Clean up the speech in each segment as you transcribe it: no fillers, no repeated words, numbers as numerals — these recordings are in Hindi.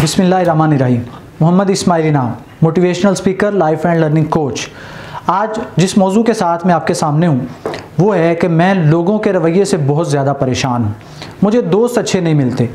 बिस्मिल्लाहिर्रहमानिर्रहीम। मोहम्मद इस्माइली नाम, motivational speaker, life and learning coach. आज जिस मौजू के साथ मैं आपके सामने हूँ वो है कि मैं लोगों के रवैये से बहुत ज़्यादा परेशान हूँ। मुझे दोस्त अच्छे नहीं मिलते।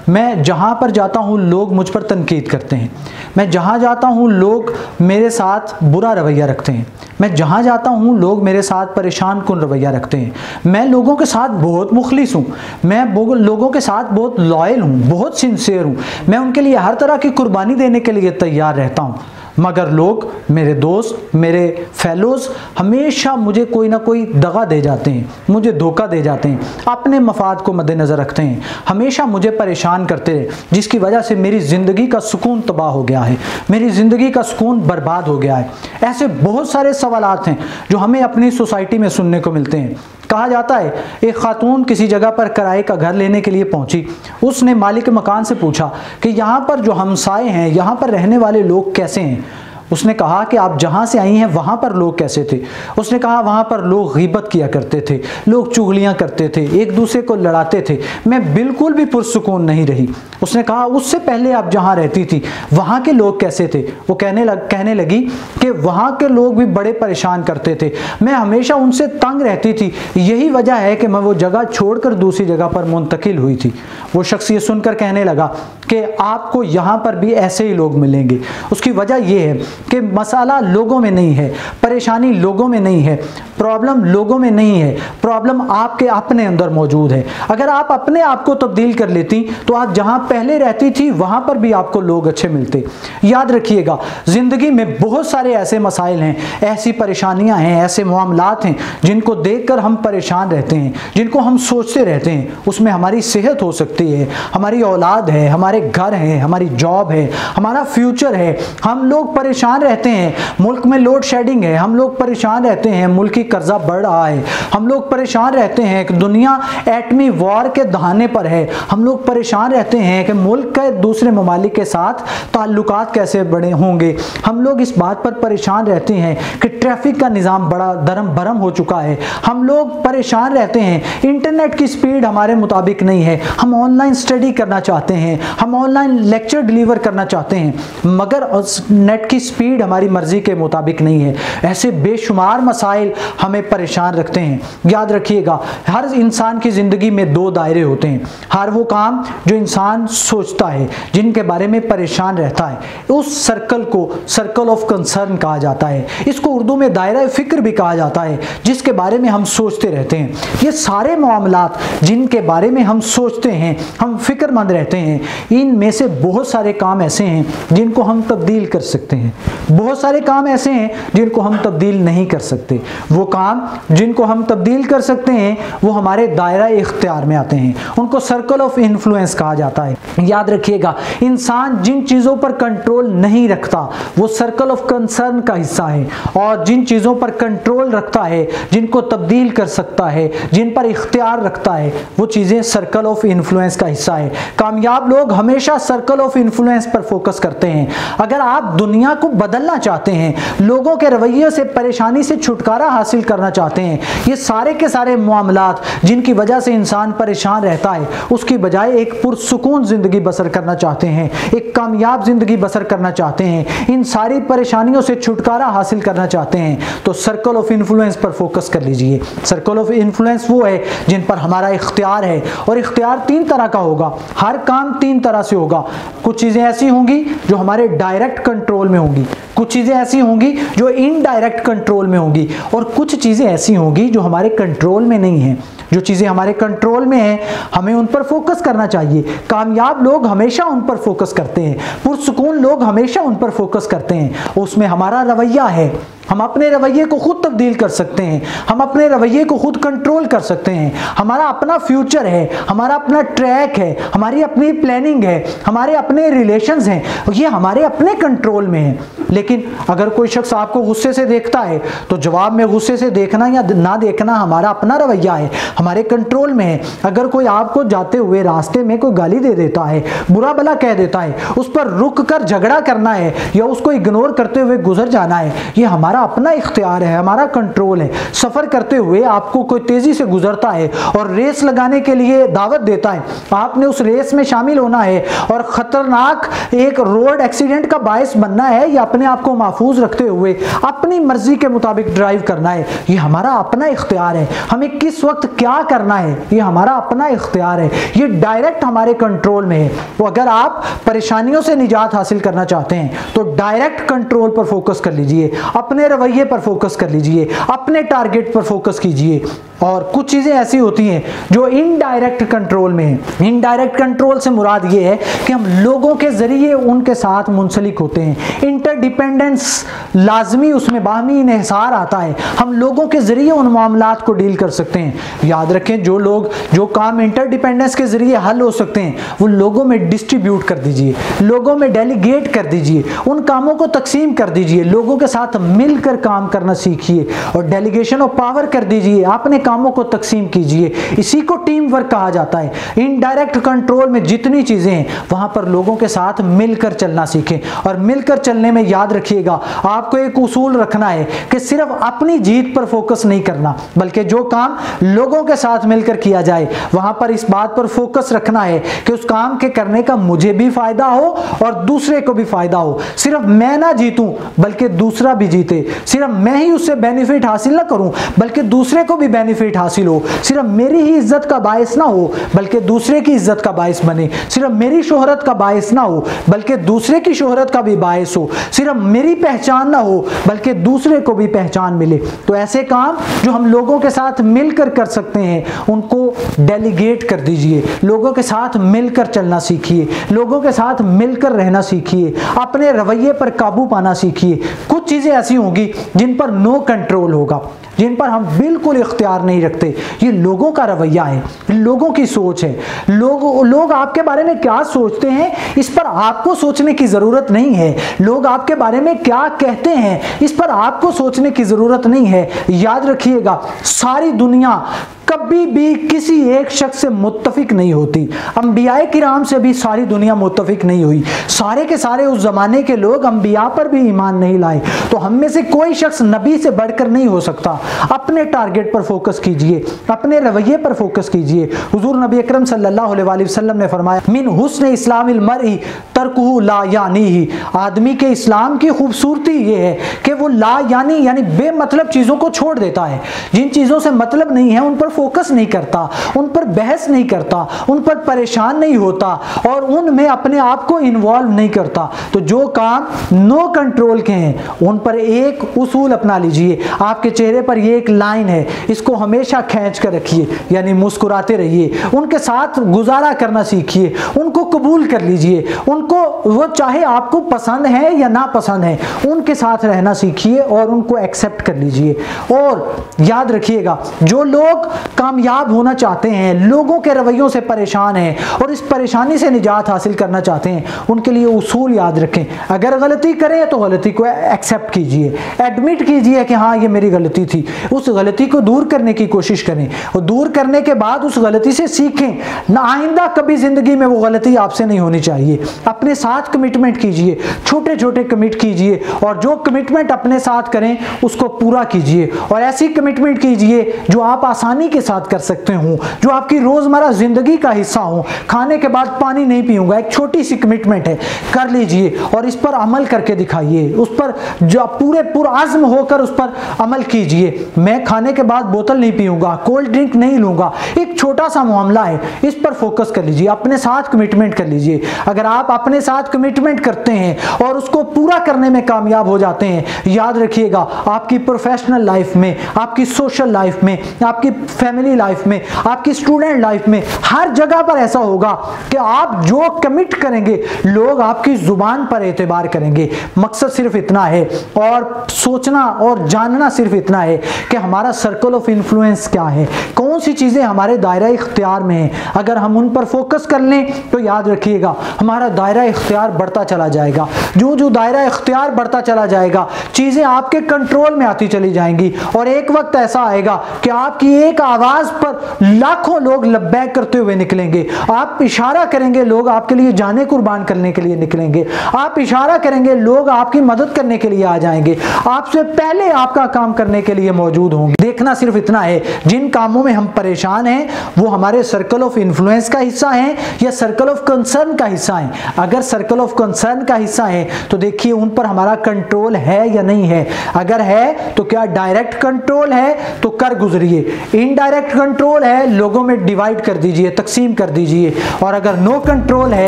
मैं जहाँ पर जाता हूँ लोग मुझ पर तनकीद करते हैं। मैं जहाँ जाता हूँ लोग मेरे साथ बुरा रवैया रखते हैं। मैं जहाँ जाता हूँ लोग मेरे साथ परेशान कुन रवैया रखते हैं। मैं लोगों के साथ बहुत मुखलिस हूँ। मैं लोगों के साथ बहुत लॉयल हूँ, बहुत सिंसियर हूँ। मैं उनके लिए हर तरह की कुर्बानी देने के लिए तैयार रहता हूँ। मगर लोग, मेरे दोस्त, मेरे फेलोज़ हमेशा मुझे कोई ना कोई दगा दे जाते हैं, मुझे धोखा दे जाते हैं, अपने मफाद को मद्देनज़र रखते हैं, हमेशा मुझे परेशान करते हैं, जिसकी वजह से मेरी ज़िंदगी का सुकून तबाह हो गया है, मेरी ज़िंदगी का सुकून बर्बाद हो गया है। ऐसे बहुत सारे सवालात हैं जो हमें अपनी सोसाइटी में सुनने को मिलते हैं। कहा जाता है एक खातून किसी जगह पर किराए का घर लेने के लिए पहुंची। उसने मालिक मकान से पूछा कि यहाँ पर जो हमसाए हैं, यहाँ पर रहने वाले लोग कैसे हैं। उसने कहा कि आप जहाँ से आई हैं वहाँ पर लोग कैसे थे। उसने कहा वहाँ पर लोग गीबत किया करते थे, लोग चुगलियाँ करते थे, एक दूसरे को लड़ाते थे, मैं बिल्कुल भी पुरसुकून नहीं रही। उसने कहा उससे पहले आप जहाँ रहती थी वहाँ के लोग कैसे थे। वो कहने लगी कि वहाँ के लोग भी बड़े परेशान करते थे, मैं हमेशा उनसे तंग रहती थी, यही वजह है कि मैं वो जगह छोड़कर दूसरी जगह पर मुंतकिल हुई थी। वो शख्स ये सुनकर कहने लगा कि आपको यहाँ पर भी ऐसे ही लोग मिलेंगे। उसकी वजह यह है कि मसाला लोगों में नहीं है, परेशानी लोगों में नहीं है, प्रॉब्लम लोगों में नहीं है, प्रॉब्लम आपके अपने अंदर मौजूद है। अगर आप अपने आप को तब्दील कर लेती तो आप जहां पहले रहती थी वहां पर भी आपको लोग अच्छे मिलते। याद रखिएगा, जिंदगी में बहुत सारे ऐसे मसाइल हैं, ऐसी परेशानियां हैं, ऐसे मामलात हैं जिनको देखकर हम परेशान रहते हैं, जिनको हम सोचते रहते हैं। उसमें हमारी सेहत हो सकती है, हमारी औलाद है, हमारे घर हैं, हमारी जॉब है, हमारा फ्यूचर है। हम लोग परेशान रहते हैं, मुल्क में लोड शेडिंग है, हम लोग परेशान रहते हैं, मुल्क की कर्जा बढ़ रहा है, हम लोग परेशान रहते हैं कि दुनिया एटमी वॉर के दहाने पर है, हम लोग परेशान रहते हैं कि मुल्क के दूसरे ममालिक के साथ ताल्लुकात कैसे बड़े होंगे। हम लोग इस बात पर परेशान रहते हैं कि ट्रैफिक का निज़ाम बड़ा दरम भरम हो चुका है। हम लोग परेशान रहते हैं, इंटरनेट की स्पीड हमारे मुताबिक नहीं है, हम ऑनलाइन स्टडी करना चाहते हैं, हम ऑनलाइन लेक्चर डिलीवर करना चाहते हैं, मगर नेट की स्पीड हमारी मर्जी के मुताबिक नहीं है। ऐसे बेशुमार मसाइल हमें परेशान रखते हैं। याद रखिएगा, हर इंसान की ज़िंदगी में दो दायरे होते हैं। हर वो काम जो इंसान सोचता है, जिनके बारे में परेशान रहता है, उस सर्कल को सर्कल ऑफ कंसर्न कहा जाता है। इसको उर्दू में दायरा फिक्र भी कहा जाता है, जिसके बारे में हम सोचते रहते हैं। ये सारे मामलात जिनके बारे में हम सोचते हैं, हम फिक्रमंद रहते हैं, इनमें से बहुत सारे काम ऐसे हैं जिनको हम तब्दील कर सकते हैं, बहुत सारे काम ऐसे हैं जिनको हम तब्दील नहीं कर सकते। वो काम जिनको हम तब्दील कर सकते हैं वो हमारे दायरा इख्तियार में आते हैं, उनको सर्कल ऑफ इन्फ्लुएंस कहा जाता है। याद रखिएगा, इंसान जिन चीज़ों पर कंट्रोल नहीं रखता वो सर्कल ऑफ कंसर्न का हिस्सा है, और जिन चीज़ों पर कंट्रोल रखता है, जिनको तब्दील कर सकता है, जिन पर इख्तियार रखता है, वो चीज़ें सर्कल ऑफ इन्फ्लुएंस का हिस्सा है। कामयाब लोग हमेशा सर्कल ऑफ इन्फ्लुएंस पर फोकस करते हैं। अगर आप दुनिया को बदलना चाहते हैं, लोगों के रवैये से, परेशानी से छुटकारा हासिल करना चाहते हैं, ये सारे के सारे मामलात जिनकी वजह से इंसान परेशान रहता है, उसकी बजाय एक पुरसुकून ज़िंदगी बसर करना चाहते हैं, एक कामयाब ज़िंदगी बसर करना चाहते हैं, इन सारी परेशानियों से छुटकारा हासिल करना चाहते हैं, तो सर्कल ऑफ इन्फ्लुएंस पर फोकस कर लीजिए। सर्कल ऑफ इन्फ्लुएंस वो है जिन पर हमारा इख्तियार है, और इख्तियार तीन तरह का होगा, हर काम तीन तरह से होगा। कुछ चीज़ें ऐसी होंगी जो हमारे डायरेक्ट कंट्रोल में होंगी, कुछ चीज़ें ऐसी होंगी जो इनडायरेक्ट कंट्रोल में होंगी, और कुछ चीज़ें ऐसी होंगी जो हमारे कंट्रोल में नहीं हैं। जो चीज़ें हमारे कंट्रोल में हैं हमें उन पर फोकस करना चाहिए। कामयाब लोग हमेशा उन पर फोकस करते हैं, पुरसुकून लोग हमेशा उन पर फोकस करते हैं। उसमें हमारा रवैया है, हम अपने रवैये को खुद तब्दील कर सकते हैं, हम अपने रवैये को खुद कंट्रोल कर सकते हैं। हमारा अपना फ्यूचर है, हमारा अपना ट्रैक है, हमारी अपनी प्लानिंग है, हमारे अपने रिलेशंस हैं, ये हमारे अपने कंट्रोल में है। लेकिन अगर कोई शख्स आपको गुस्से से देखता है तो जवाब में गुस्से से देखना या ना देखना हमारा अपना रवैया है, हमारे कंट्रोल में है। अगर कोई आपको जाते हुए रास्ते में कोई गाली दे देता है, बुरा भला कह देता है, उस पर रुक कर झगड़ा करना है या उसको इग्नोर करते हुए गुजर जाना है, ये हमारा अपना इख्तियार है, हमारा कंट्रोल है। सफर करते हुए आपको कोई तेजी से गुजरता है और रेस लगाने के लिए दावत देता है, आपने उस रेस में शामिल होना है और खतरनाक एक रोड एक्सीडेंट का बायस बनना है या अपने आप को महफूज रखते हुए अपनी मर्जी के मुताबिक ड्राइव करना है, ये हमारा अपना इख्तियार है। हमें किस वक्त क्या करना है, ये हमारा अपना इख्तियार है, ये डायरेक्ट हमारे कंट्रोल में है। तो अगर आप परेशानियों से निजात हासिल करना चाहते हैं तो डायरेक्ट कंट्रोल पर फोकस कर लीजिए, अपने रवैये पर फोकस कर लीजिए, अपने टारगेट पर फोकस कीजिए। और कुछ चीजें ऐसी होती हैं जो इनडायरेक्ट कंट्रोल में है। इनडायरेक्ट कंट्रोल से मुराद ये है कि हम लोगों के जरिए उनके साथ मुंसलिक होते हैं। इंटरडिपेंडेंस लाजमी उसमें बाहमी इन्हिसार आता है, हम लोगों के जरिए उन मामलात को डील कर सकते हैं। याद रखें, जो काम इंटरडिपेंडेंस के जरिए हल हो सकते हैं वो लोगों में डिस्ट्रीब्यूट कर दीजिए, लोगों में डेलीगेट कर दीजिए, उन कामों को तकसीम कर दीजिए, लोगों के साथ मिलकर काम करना सीखिए और डेलीगेशन ऑफ पावर कर दीजिए, अपने कामों को तकसीम कीजिए। इसी को टीम वर्क कहा जाता है। इनडायरेक्ट कंट्रोल में जितनी चीजें हैं वहां पर लोगों के साथ मिलकर चलना सीखें। और मिलकर चलने में याद रखिएगा, आपको एक उसूल रखना है कि सिर्फ अपनी जीत पर फोकस नहीं करना, बल्कि जो काम लोगों के साथ मिलकर किया जाए वहां पर इस बात पर फोकस रखना है कि उस काम के करने का मुझे भी फायदा हो और दूसरे को भी फायदा हो। सिर्फ मैं ना जीतूं बल्कि दूसरा भी जीते, सिर्फ मैं ही उससे बेनिफिट हासिल ना करूं बल्कि दूसरे को भी बेनिफिट हासिल हो, सिर्फ मेरी ही इज्जत का बायस ना हो बल्कि दूसरे की इज्जत का बायस बने, सिर्फ मेरी शोहरत का बायस ना हो बल्कि दूसरे की शोहरत का भी बायस हो, सिर्फ मेरी पहचान ना हो बल्कि दूसरे को भी पहचान मिले। तो ऐसे काम जो हम लोगों के साथ मिलकर कर सकते हैं उनको डेलीगेट कर दीजिए, लोगों के साथ मिलकर चलना सीखिए, लोगों के साथ मिलकर रहना सीखिए, अपने रवैये पर काबू पाना सीखिए। कुछ चीजें ऐसी होंगी जिन पर नो कंट्रोल होगा, जिन पर हम बिल्कुल इख्तियार नहीं रखते। ये लोगों का रवैया है, लोगों की सोच है। लोग आपके बारे में क्या सोचते हैं इस पर आपको सोचने की जरूरत नहीं है। लोग आपके बारे में क्या कहते हैं इस पर आपको सोचने की जरूरत नहीं है। याद रखिएगा, सारी दुनिया कभी भी किसी एक शख्स से मुत्तफिक नहीं होती। अंबियाए किराम से भी सारी दुनिया मुत्तफिक नहीं हुई। सारे के सारे उस जमाने के लोग अंबिया पर भी ईमान नहीं लाए। तो हम में से कोई शख्स नबी से बढ़कर नहीं हो सकता। अपने टारगेट पर फोकस कीजिए, अपने रवैये पर फोकस कीजिए। हुजूर नबी अकरम सल्लल्लाहु अलैहि वसल्लम ने फरमाया, मिन हुस्न इस्लामिल मरई तरकुहु ला यानीही। आदमी के इस्लाम की खूबसूरती ये है कि वो ला यानी बेमतलब चीजों को छोड़ देता है। जिन चीजों से मतलब नहीं है उन पर फोकस नहीं करता, उन पर बहस नहीं करता, उन पर परेशान नहीं होता और उनमें अपने आप को इन्वॉल्व नहीं करता। तो जो काम नो कंट्रोल के हैं उन पर एक उसूल अपना लीजिए। आपके चेहरे पर ये एक लाइन है, इसको हमेशा खींच कर रखिए, यानी मुस्कुराते रहिए। उनके साथ गुजारा करना सीखिए, उनको कबूल कर लीजिए, उनको वो चाहे आपको पसंद है या ना पसंद है उनके साथ रहना सीखिए और उनको एक्सेप्ट कर लीजिए। और याद रखिएगा, जो लोग कामयाब होना चाहते हैं, लोगों के रवैयों से परेशान हैं और इस परेशानी से निजात हासिल करना चाहते हैं, उनके लिए उसूल याद रखें। अगर गलती करें तो गलती को एक्सेप्ट कीजिए, एडमिट कीजिए कि हाँ ये मेरी गलती थी। उस गलती को दूर करने की कोशिश करें और दूर करने के बाद उस गलती से सीखें। ना आइंदा कभी जिंदगी में वो गलती आपसे नहीं होनी चाहिए। अपने साथ कमिटमेंट कीजिए, छोटे छोटे कमिट कीजिए और जो कमिटमेंट अपने साथ करें उसको पूरा कीजिए। और ऐसी कमिटमेंट कीजिए जो आप आसानी के साथ कर सकते हो, जो आपकी रोजमर्रा जिंदगी का हिस्सा हो। खाने के बाद पानी नहीं पीऊंगा, एक छोटी सी कमिटमेंट है, कर लीजिए और इस पर अमल करके दिखाइए। उस पर जो पूरे पुरअज़्म होकर उस पर अमल कीजिए। मैं खाने के बाद बोतल नहीं पीऊंगा, कोल्ड ड्रिंक नहीं लूंगा, एक छोटा सा मामला है, इस पर फोकस कर लीजिए, अपने साथ कमिटमेंट कर लीजिए। अगर आप अपने साथ कमिटमेंट करते हैं और उसको पूरा करने में कामयाब हो जाते हैं, याद रखिएगा आपकी प्रोफेशनल लाइफ में, आपकी सोशल लाइफ में, आपकी फैमिली लाइफ में, आपकी स्टूडेंट लाइफ में, हर जगह पर ऐसा होगा कि आप जो कमिट करेंगे लोग आपकी जुबान पर एतबार करेंगे। मकसद सिर्फ इतना है और सोचना और जानना सिर्फ इतना है कि हमारा सर्कल ऑफ इन्फ्लुएंस क्या है, कौन सी चीजें हमारे दायरा इख्तियार में हैं। अगर हम उन पर फोकस कर लें तो याद रखिएगा हमारा दायरा इख्तियार बढ़ता चला जाएगा। जो जो दायरा इख्तियार बढ़ता चला जाएगा, चीज़ें आपके कंट्रोल में आती चली जाएंगी और एक वक्त ऐसा आएगा कि आपकी एक आवाज़ पर लाखों लोग लब्बैक करते हुए निकलेंगे। आप इशारा करेंगे, लोग आपके लिए जाने कुर्बान करने के लिए निकलेंगे। आप इशारा करेंगे, लोग आपकी मदद करने के लिए आ जाएंगे, आपसे पहले आपका काम करने के लिए मौजूद होंगे। देखना सिर्फ इतना है, जिन कामों में हम परेशान हैं वो हमारे सर्कल ऑफ इन्फ्लुएंस का हिस्सा है या सर्कल ऑफ कंसर्न का हिस्सा है। अगर सर्कल ऑफ कंसर्न का हिस्सा है तो देखिए उन पर हमारा कंट्रोल है या नहीं है। अगर है तो क्या डायरेक्ट कंट्रोल है तो कर गुजरिए, इनडायरेक्ट कंट्रोल है लोगों में डिवाइड कर दीजिए, तकसीम कर दीजिए, और अगर नो कंट्रोल है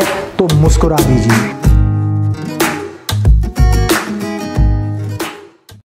तो मुस्कुरा दीजिए।